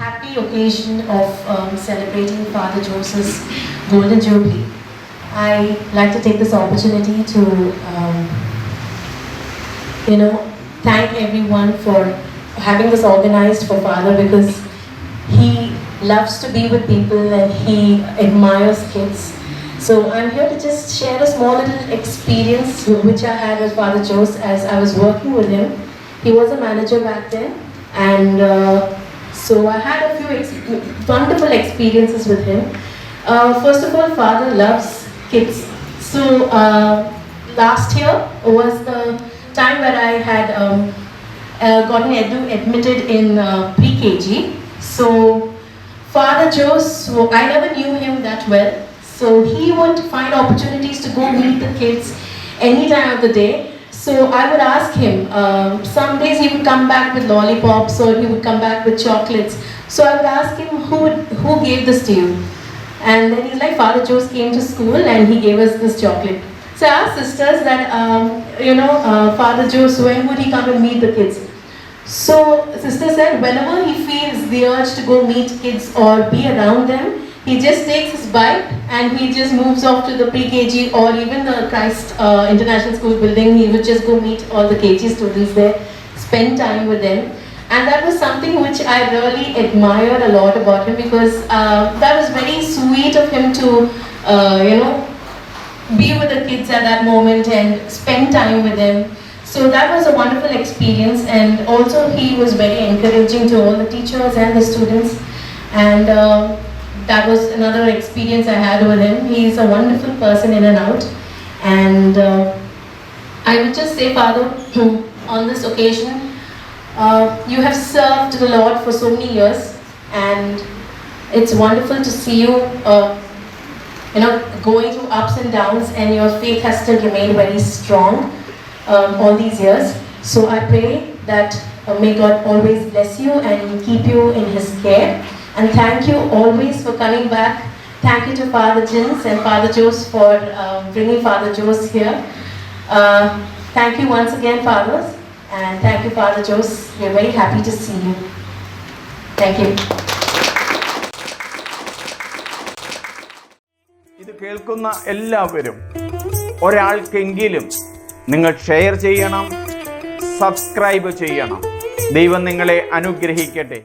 happy occasion of celebrating Father Joseph's Golden Jubilee, I like to take this opportunity to, thank everyone for having this organized for Father, because he loves to be with people and he admires kids. So I'm here to just share a small little experience which I had with Father Jose as I was working with him. He was a manager back then, and so I had a few wonderful experiences with him. First of all, Father loves kids. So last year was the time where I had gotten admitted in pre-KG. So Father Jose, I never knew him that well. So he would find opportunities to go meet the kids any time of the day. So I would ask him, some days he would come back with lollipops or he would come back with chocolates. So I would ask him, who gave this to you? And then he's like, Father Jose came to school and he gave us this chocolate. So I asked sisters that, Father Jose, when would he come and meet the kids? So sister said, whenever he feels the urge to go meet kids or be around them, he just takes his bike and he just moves off to the pre-KG or even the Christ International School building. He would just go meet all the KG students there, spend time with them. And that was something which I really admired a lot about him, because that was very sweet of him to, be with the kids at that moment and spend time with them. So that was a wonderful experience, and also he was very encouraging to all the teachers and the students. And that was another experience I had with him. He's a wonderful person in and out. And I would just say, Father, on this occasion, you have served the Lord for so many years, and it's wonderful to see you, going through ups and downs, and your faith has still remained very strong all these years. So I pray that may God always bless you and keep you in His care. And thank you always for coming back. Thank you to Father Jins and Father Jose for bringing Father Jose here. Thank you once again, Fathers. And thank you, Father Jose. We're very happy to see you. Thank you. ഇത് കേൾക്കുന്ന എല്ലാവരും ഒരാൾക്കെങ്കിലും നിങ്ങൾ share ചെയ്യണം, subscribe ചെയ്യണം. ദൈവം നിങ്ങളെ അനുഗ്രഹിക്കട്ടെ.